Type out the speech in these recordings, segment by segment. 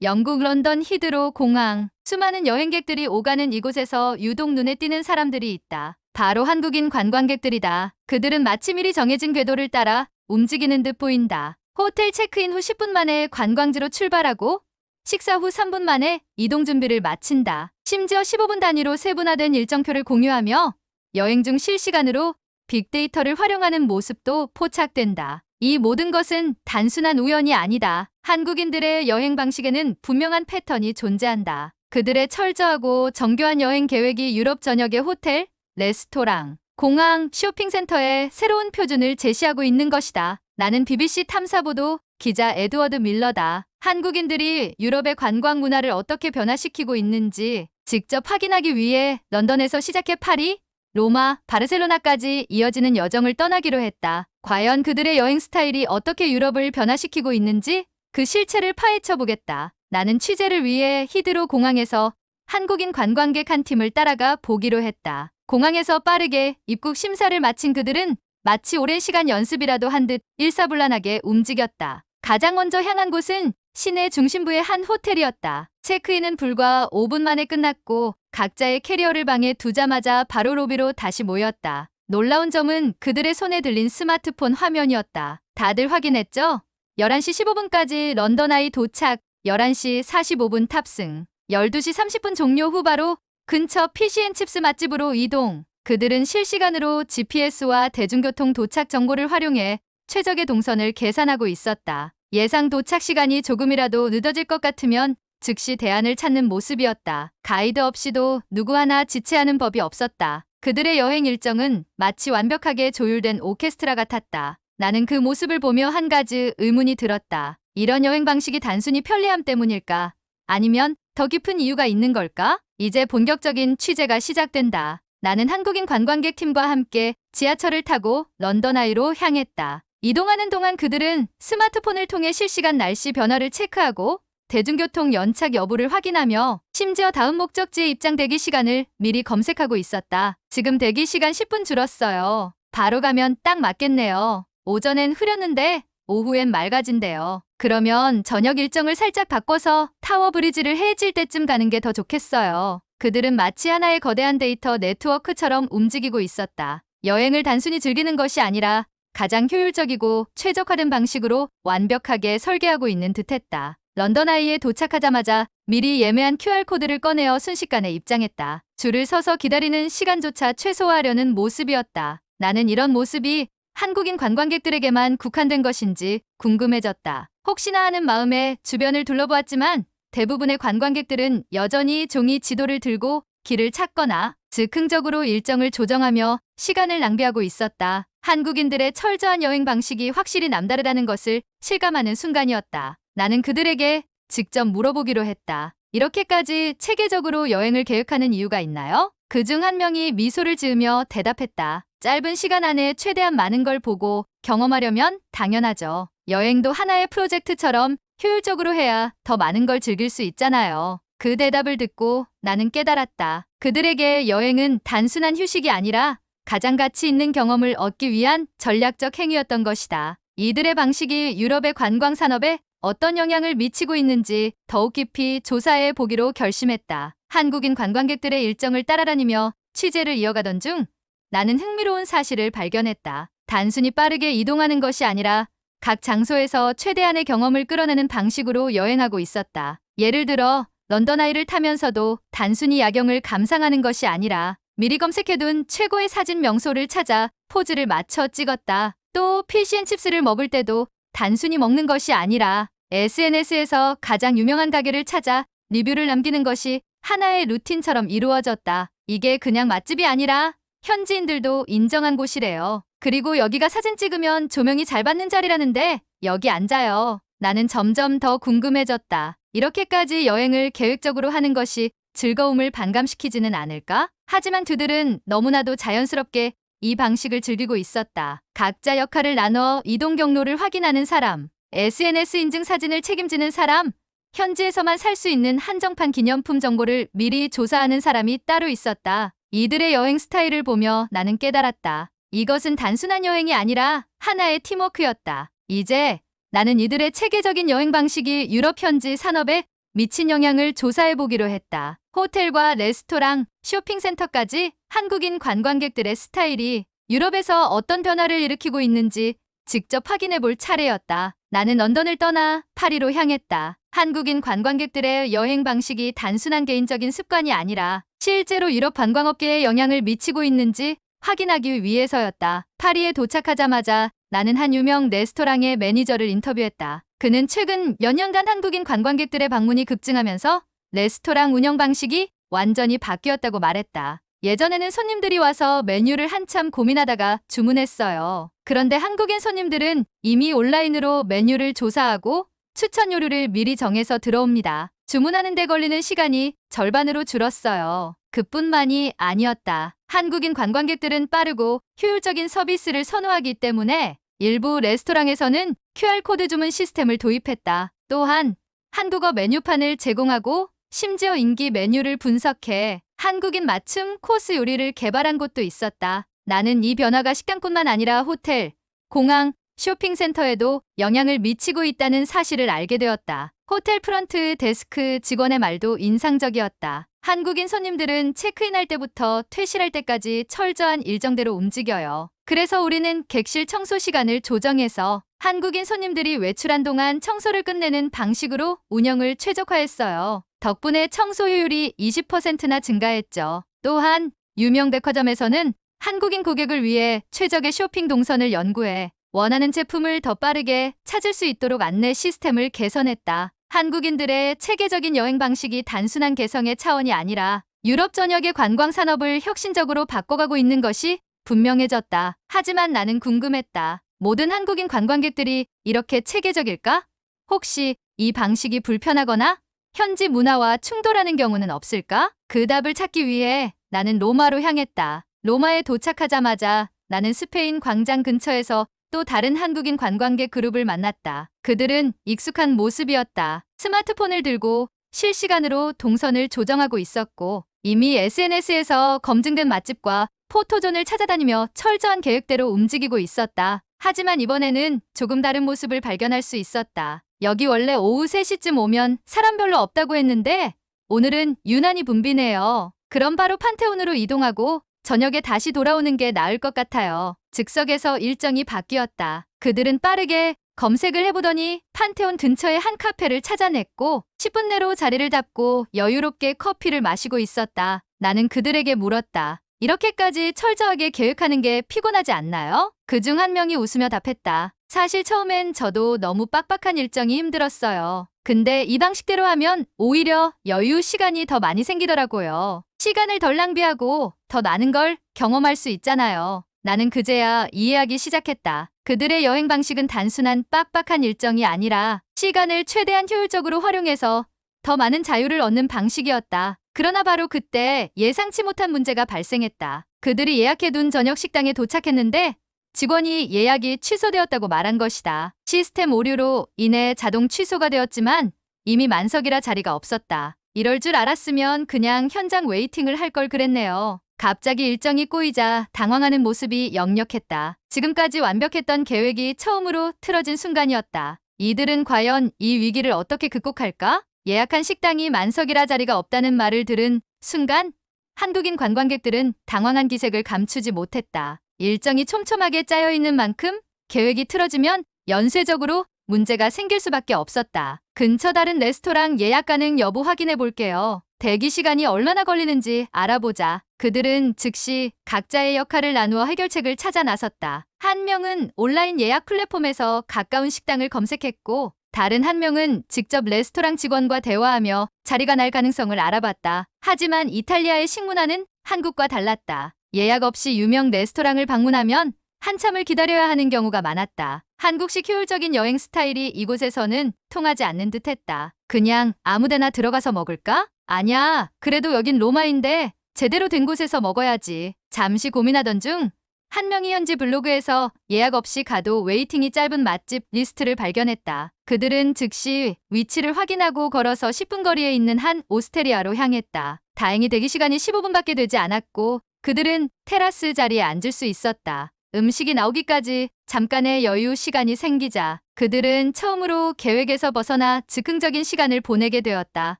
영국 런던 히드로 공항. 수많은 여행객들이 오가는 이곳에서 유독 눈에 띄는 사람들이 있다. 바로 한국인 관광객들이다. 그들은 마치 미리 정해진 궤도를 따라 움직이는 듯 보인다. 호텔 체크인 후 10분 만에 관광지로 출발하고 식사 후 3분 만에 이동 준비를 마친다. 심지어 15분 단위로 세분화된 일정표를 공유하며 여행 중 실시간으로 빅데이터를 활용하는 모습도 포착된다. 이 모든 것은 단순한 우연이 아니다. 한국인들의 여행 방식에는 분명한 패턴이 존재한다. 그들의 철저하고 정교한 여행 계획이 유럽 전역의 호텔, 레스토랑, 공항, 쇼핑센터에 새로운 표준을 제시하고 있는 것이다. 나는 BBC 탐사보도 기자 에드워드 밀러다. 한국인들이 유럽의 관광 문화를 어떻게 변화시키고 있는지 직접 확인하기 위해 런던에서 시작해 파리, 로마, 바르셀로나까지 이어지는 여정을 떠나기로 했다. 과연 그들의 여행 스타일이 어떻게 유럽을 변화시키고 있는지 그 실체를 파헤쳐 보겠다. 나는 취재를 위해 히드로 공항에서 한국인 관광객 한 팀을 따라가 보기로 했다. 공항에서 빠르게 입국 심사를 마친 그들은 마치 오랜 시간 연습이라도 한 듯 일사불란하게 움직였다. 가장 먼저 향한 곳은 시내 중심부의 한 호텔이었다. 체크인은 불과 5분 만에 끝났고 각자의 캐리어를 방에 두자마자 바로 로비로 다시 모였다. 놀라운 점은 그들의 손에 들린 스마트폰 화면이었다. 다들 확인했죠? 11시 15분까지 런던 아이 도착, 11시 45분 탑승, 12시 30분 종료 후 바로 근처 피시앤칩스 맛집으로 이동. 그들은 실시간으로 GPS와 대중교통 도착 정보를 활용해 최적의 동선을 계산하고 있었다. 예상 도착 시간이 조금이라도 늦어질 것 같으면 즉시 대안을 찾는 모습이었다. 가이드 없이도 누구 하나 지체하는 법이 없었다. 그들의 여행 일정은 마치 완벽하게 조율된 오케스트라 같았다. 나는 그 모습을 보며 한 가지 의문이 들었다. 이런 여행 방식이 단순히 편리함 때문일까? 아니면 더 깊은 이유가 있는 걸까? 이제 본격적인 취재가 시작된다. 나는 한국인 관광객 팀과 함께 지하철을 타고 런던 아이로 향했다. 이동하는 동안 그들은 스마트폰을 통해 실시간 날씨 변화를 체크하고 대중교통 연착 여부를 확인하며 심지어 다음 목적지에 입장 대기 시간을 미리 검색하고 있었다. 지금 대기 시간 10분 줄었어요. 바로 가면 딱 맞겠네요. 오전엔 흐렸는데 오후엔 맑아진대요. 그러면 저녁 일정을 살짝 바꿔서 타워 브리지를 해질 때쯤 가는 게 더 좋겠어요. 그들은 마치 하나의 거대한 데이터 네트워크처럼 움직이고 있었다. 여행을 단순히 즐기는 것이 아니라 가장 효율적이고 최적화된 방식으로 완벽하게 설계하고 있는 듯했다. 런던 아이에 도착하자마자 미리 예매한 QR코드를 꺼내어 순식간에 입장했다. 줄을 서서 기다리는 시간조차 최소화하려는 모습이었다. 나는 이런 모습이 한국인 관광객들에게만 국한된 것인지 궁금해졌다. 혹시나 하는 마음에 주변을 둘러보았지만 대부분의 관광객들은 여전히 종이 지도를 들고 길을 찾거나 즉흥적으로 일정을 조정하며 시간을 낭비하고 있었다. 한국인들의 철저한 여행 방식이 확실히 남다르다는 것을 실감하는 순간이었다. 나는 그들에게 직접 물어보기로 했다. 이렇게까지 체계적으로 여행을 계획하는 이유가 있나요? 그중 한 명이 미소를 지으며 대답했다. 짧은 시간 안에 최대한 많은 걸 보고 경험하려면 당연하죠. 여행도 하나의 프로젝트처럼 효율적으로 해야 더 많은 걸 즐길 수 있잖아요. 그 대답을 듣고 나는 깨달았다. 그들에게 여행은 단순한 휴식이 아니라 가장 가치 있는 경험을 얻기 위한 전략적 행위였던 것이다. 이들의 방식이 유럽의 관광 산업에 어떤 영향을 미치고 있는지 더욱 깊이 조사해 보기로 결심했다. 한국인 관광객들의 일정을 따라다니며 취재를 이어가던 중 나는 흥미로운 사실을 발견했다. 단순히 빠르게 이동하는 것이 아니라 각 장소에서 최대한의 경험을 끌어내는 방식으로 여행하고 있었다. 예를 들어 런던 아이를 타면서도 단순히 야경을 감상하는 것이 아니라 미리 검색해둔 최고의 사진 명소를 찾아 포즈를 맞춰 찍었다. 또 피시앤칩스를 먹을 때도 단순히 먹는 것이 아니라 SNS에서 가장 유명한 가게를 찾아 리뷰를 남기는 것이 하나의 루틴처럼 이루어졌다. 이게 그냥 맛집이 아니라 현지인들도 인정한 곳이래요. 그리고 여기가 사진 찍으면 조명이 잘 받는 자리라는데 여기 앉아요. 나는 점점 더 궁금해졌다. 이렇게까지 여행을 계획적으로 하는 것이 즐거움을 반감시키지는 않을까? 하지만 그들은 너무나도 자연스럽게 이 방식을 즐기고 있었다. 각자 역할을 나눠 이동 경로를 확인하는 사람, SNS 인증 사진을 책임지는 사람, 현지에서만 살 수 있는 한정판 기념품 정보를 미리 조사하는 사람이 따로 있었다. 이들의 여행 스타일을 보며 나는 깨달았다. 이것은 단순한 여행이 아니라 하나의 팀워크였다. 이제 나는 이들의 체계적인 여행 방식이 유럽 현지 산업에 미친 영향을 조사해보기로 했다. 호텔과 레스토랑, 쇼핑센터까지 한국인 관광객들의 스타일이 유럽에서 어떤 변화를 일으키고 있는지 직접 확인해볼 차례였다. 나는 런던을 떠나 파리로 향했다. 한국인 관광객들의 여행 방식이 단순한 개인적인 습관이 아니라 실제로 유럽 관광업계에 영향을 미치고 있는지 확인하기 위해서였다. 파리에 도착하자마자 나는 한 유명 레스토랑의 매니저를 인터뷰했다. 그는 최근 몇 년간 한국인 관광객들의 방문이 급증하면서 레스토랑 운영 방식이 완전히 바뀌었다고 말했다. 예전에는 손님들이 와서 메뉴를 한참 고민하다가 주문했어요. 그런데 한국인 손님들은 이미 온라인으로 메뉴를 조사하고 추천 요리를 미리 정해서 들어옵니다. 주문하는 데 걸리는 시간이 절반으로 줄었어요. 그뿐만이 아니었다. 한국인 관광객들은 빠르고 효율적인 서비스를 선호하기 때문에 일부 레스토랑에서는 QR코드 주문 시스템을 도입했다. 또한 한국어 메뉴판을 제공하고 심지어 인기 메뉴를 분석해 한국인 맞춤 코스 요리를 개발한 곳도 있었다. 나는 이 변화가 식당뿐만 아니라 호텔, 공항, 쇼핑센터에도 영향을 미치고 있다는 사실을 알게 되었다. 호텔 프런트 데스크 직원의 말도 인상적이었다. 한국인 손님들은 체크인할 때부터 퇴실할 때까지 철저한 일정대로 움직여요. 그래서 우리는 객실 청소 시간을 조정해서 한국인 손님들이 외출한 동안 청소를 끝내는 방식으로 운영을 최적화했어요. 덕분에 청소 효율이 20%나 증가했죠. 또한 유명 백화점에서는 한국인 고객을 위해 최적의 쇼핑 동선을 연구해 원하는 제품을 더 빠르게 찾을 수 있도록 안내 시스템을 개선했다. 한국인들의 체계적인 여행 방식이 단순한 개성의 차원이 아니라 유럽 전역의 관광 산업을 혁신적으로 바꿔가고 있는 것이 분명해졌다. 하지만 나는 궁금했다. 모든 한국인 관광객들이 이렇게 체계적일까? 혹시 이 방식이 불편하거나 현지 문화와 충돌하는 경우는 없을까? 그 답을 찾기 위해 나는 로마로 향했다. 로마에 도착하자마자 나는 스페인 광장 근처에서 또 다른 한국인 관광객 그룹을 만났다. 그들은 익숙한 모습이었다. 스마트폰을 들고 실시간으로 동선을 조정하고 있었고 이미 SNS에서 검증된 맛집과 포토존을 찾아다니며 철저한 계획대로 움직이고 있었다. 하지만 이번에는 조금 다른 모습을 발견할 수 있었다. 여기 원래 오후 3시쯤 오면 사람 별로 없다고 했는데 오늘은 유난히 붐비네요. 그럼 바로 판테온으로 이동하고 저녁에 다시 돌아오는 게 나을 것 같아요. 즉석에서 일정이 바뀌었다. 그들은 빠르게 검색을 해보더니 판테온 근처의 한 카페를 찾아냈고 10분 내로 자리를 잡고 여유롭게 커피를 마시고 있었다. 나는 그들에게 물었다. 이렇게까지 철저하게 계획하는 게 피곤하지 않나요? 그중 한 명이 웃으며 답했다. 사실 처음엔 저도 너무 빡빡한 일정이 힘들었어요. 근데 이 방식대로 하면 오히려 여유 시간이 더 많이 생기더라고요. 시간을 덜 낭비하고 더 많은 걸 경험할 수 있잖아요. 나는 그제야 이해하기 시작했다. 그들의 여행 방식은 단순한 빡빡한 일정이 아니라 시간을 최대한 효율적으로 활용해서 더 많은 자유를 얻는 방식이었다. 그러나 바로 그때 예상치 못한 문제가 발생했다. 그들이 예약해둔 저녁 식당에 도착했는데 직원이 예약이 취소되었다고 말한 것이다. 시스템 오류로 인해 자동 취소가 되었지만 이미 만석이라 자리가 없었다. 이럴 줄 알았으면 그냥 현장 웨이팅을 할 걸 그랬네요. 갑자기 일정이 꼬이자 당황하는 모습이 역력했다. 지금까지 완벽했던 계획이 처음으로 틀어진 순간이었다. 이들은 과연 이 위기를 어떻게 극복할까? 예약한 식당이 만석이라 자리가 없다는 말을 들은 순간 한국인 관광객들은 당황한 기색을 감추지 못했다. 일정이 촘촘하게 짜여 있는 만큼 계획이 틀어지면 연쇄적으로 문제가 생길 수밖에 없었다. 근처 다른 레스토랑 예약 가능 여부 확인해 볼게요. 대기 시간이 얼마나 걸리는지 알아보자. 그들은 즉시 각자의 역할을 나누어 해결책을 찾아 나섰다. 한 명은 온라인 예약 플랫폼에서 가까운 식당을 검색했고 다른 한 명은 직접 레스토랑 직원과 대화하며 자리가 날 가능성을 알아봤다. 하지만 이탈리아의 식문화는 한국과 달랐다. 예약 없이 유명 레스토랑을 방문하면 한참을 기다려야 하는 경우가 많았다. 한국식 효율적인 여행 스타일이 이곳에서는 통하지 않는 듯했다. 그냥 아무데나 들어가서 먹을까? 아냐, 그래도 여긴 로마인데 제대로 된 곳에서 먹어야지. 잠시 고민하던 중 한 명이 현지 블로그에서 예약 없이 가도 웨이팅이 짧은 맛집 리스트를 발견했다. 그들은 즉시 위치를 확인하고 걸어서 10분 거리에 있는 한 오스테리아로 향했다. 다행히 대기 시간이 15분밖에 되지 않았고 그들은 테라스 자리에 앉을 수 있었다. 음식이 나오기까지 잠깐의 여유 시간이 생기자 그들은 처음으로 계획에서 벗어나 즉흥적인 시간을 보내게 되었다.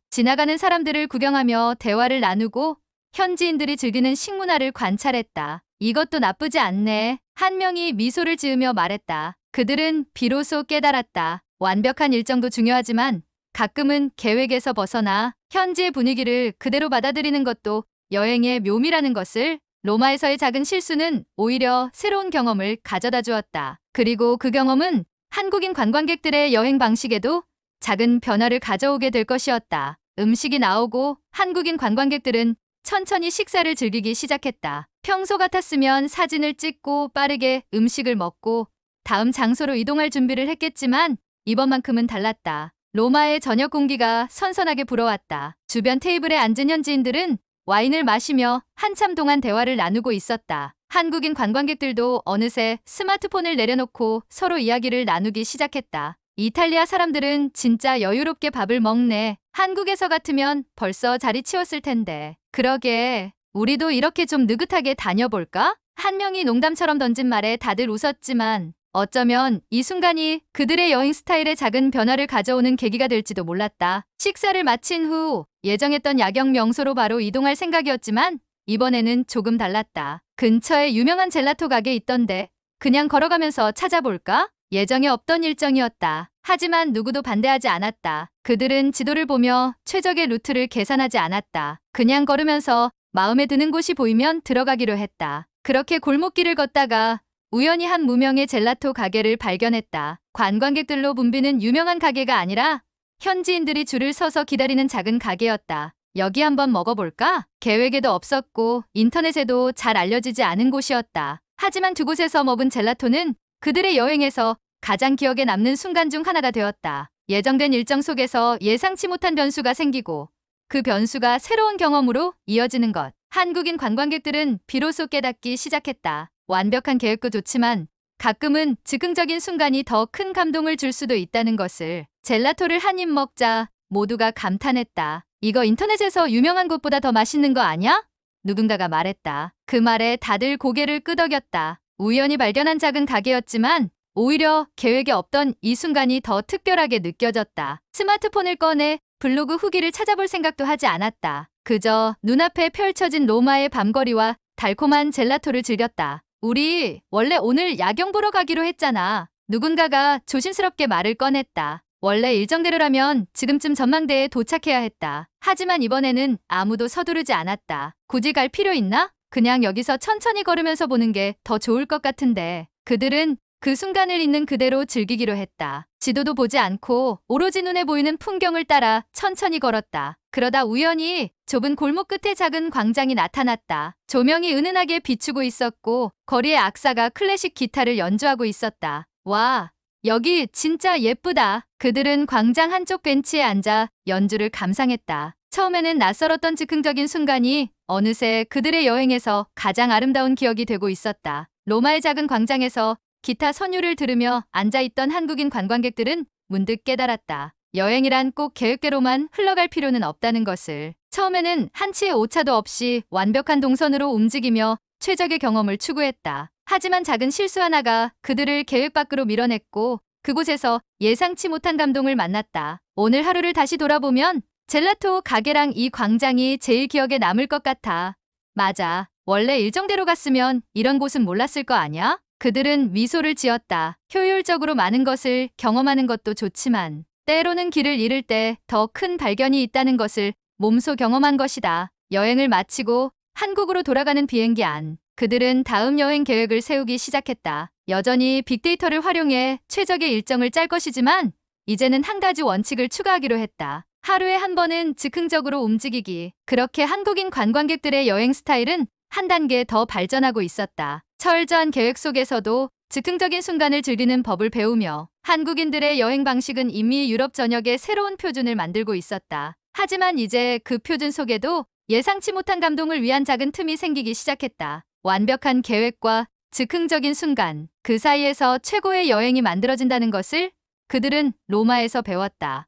지나가는 사람들을 구경하며 대화를 나누고 현지인들이 즐기는 식문화를 관찰했다. 이것도 나쁘지 않네. 한 명이 미소를 지으며 말했다. 그들은 비로소 깨달았다. 완벽한 일정도 중요하지만 가끔은 계획에서 벗어나 현지의 분위기를 그대로 받아들이는 것도 여행의 묘미라는 것을. 로마에서의 작은 실수는 오히려 새로운 경험을 가져다 주었다. 그리고 그 경험은 한국인 관광객들의 여행 방식에도 작은 변화를 가져오게 될 것이었다. 음식이 나오고 한국인 관광객들은 천천히 식사를 즐기기 시작했다. 평소 같았으면 사진을 찍고 빠르게 음식을 먹고 다음 장소로 이동할 준비를 했겠지만 이번만큼은 달랐다. 로마의 저녁 공기가 선선하게 불어왔다. 주변 테이블에 앉은 현지인들은 와인을 마시며 한참 동안 대화를 나누고 있었다. 한국인 관광객들도 어느새 스마트폰을 내려놓고 서로 이야기를 나누기 시작했다. 이탈리아 사람들은 진짜 여유롭게 밥을 먹네. 한국에서 같으면 벌써 자리 치웠을 텐데. 그러게, 우리도 이렇게 좀 느긋하게 다녀볼까? 한 명이 농담처럼 던진 말에 다들 웃었지만 어쩌면 이 순간이 그들의 여행 스타일에 작은 변화를 가져오는 계기가 될지도 몰랐다. 식사를 마친 후 예정했던 야경 명소로 바로 이동할 생각이었지만 이번에는 조금 달랐다. 근처에 유명한 젤라토 가게 있던데 그냥 걸어가면서 찾아볼까? 예정에 없던 일정이었다. 하지만 누구도 반대하지 않았다. 그들은 지도를 보며 최적의 루트를 계산하지 않았다. 그냥 걸으면서 마음에 드는 곳이 보이면 들어가기로 했다. 그렇게 골목길을 걷다가 우연히 한 무명의 젤라토 가게를 발견했다. 관광객들로 붐비는 유명한 가게가 아니라 현지인들이 줄을 서서 기다리는 작은 가게였다. 여기 한번 먹어볼까? 계획에도 없었고 인터넷에도 잘 알려지지 않은 곳이었다. 하지만 두 곳에서 먹은 젤라토는 그들의 여행에서 가장 기억에 남는 순간 중 하나가 되었다. 예정된 일정 속에서 예상치 못한 변수가 생기고 그 변수가 새로운 경험으로 이어지는 것. 한국인 관광객들은 비로소 깨닫기 시작했다. 완벽한 계획도 좋지만 가끔은 즉흥적인 순간이 더 큰 감동을 줄 수도 있다는 것을. 젤라토를 한 입 먹자 모두가 감탄했다. 이거 인터넷에서 유명한 곳보다 더 맛있는 거 아냐? 누군가가 말했다. 그 말에 다들 고개를 끄덕였다. 우연히 발견한 작은 가게였지만 오히려 계획에 없던 이 순간이 더 특별하게 느껴졌다. 스마트폰을 꺼내 블로그 후기를 찾아볼 생각도 하지 않았다. 그저 눈앞에 펼쳐진 로마의 밤거리와 달콤한 젤라토를 즐겼다. 우리 원래 오늘 야경 보러 가기로 했잖아. 누군가가 조심스럽게 말을 꺼냈다. 원래 일정대로라면 지금쯤 전망대에 도착해야 했다. 하지만 이번에는 아무도 서두르지 않았다. 굳이 갈 필요 있나? 그냥 여기서 천천히 걸으면서 보는 게 더 좋을 것 같은데. 그들은 그 순간을 있는 그대로 즐기기로 했다. 지도도 보지 않고 오로지 눈에 보이는 풍경을 따라 천천히 걸었다. 그러다 우연히 좁은 골목 끝에 작은 광장이 나타났다. 조명이 은은하게 비추고 있었고 거리의 악사가 클래식 기타를 연주하고 있었다. 와, 여기 진짜 예쁘다. 그들은 광장 한쪽 벤치에 앉아 연주를 감상했다. 처음에는 낯설었던 즉흥적인 순간이 어느새 그들의 여행에서 가장 아름다운 기억이 되고 있었다. 로마의 작은 광장에서 기타 선율을 들으며 앉아있던 한국인 관광객들은 문득 깨달았다. 여행이란 꼭 계획대로만 흘러갈 필요는 없다는 것을. 처음에는 한치의 오차도 없이 완벽한 동선으로 움직이며 최적의 경험을 추구했다. 하지만 작은 실수 하나가 그들을 계획 밖으로 밀어냈고 그곳에서 예상치 못한 감동을 만났다. 오늘 하루를 다시 돌아보면 젤라토 가게랑 이 광장이 제일 기억에 남을 것 같아. 맞아. 원래 일정대로 갔으면 이런 곳은 몰랐을 거 아냐? 그들은 미소를 지었다. 효율적으로 많은 것을 경험하는 것도 좋지만 때로는 길을 잃을 때 더 큰 발견이 있다는 것을 몸소 경험한 것이다. 여행을 마치고 한국으로 돌아가는 비행기 안. 그들은 다음 여행 계획을 세우기 시작했다. 여전히 빅데이터를 활용해 최적의 일정을 짤 것이지만 이제는 한 가지 원칙을 추가하기로 했다. 하루에 한 번은 즉흥적으로 움직이기. 그렇게 한국인 관광객들의 여행 스타일은 한 단계 더 발전하고 있었다. 철저한 계획 속에서도 즉흥적인 순간을 즐기는 법을 배우며 한국인들의 여행 방식은 이미 유럽 전역의 새로운 표준을 만들고 있었다. 하지만 이제 그 표준 속에도 예상치 못한 감동을 위한 작은 틈이 생기기 시작했다. 완벽한 계획과 즉흥적인 순간, 그 사이에서 최고의 여행이 만들어진다는 것을 그들은 로마에서 배웠다.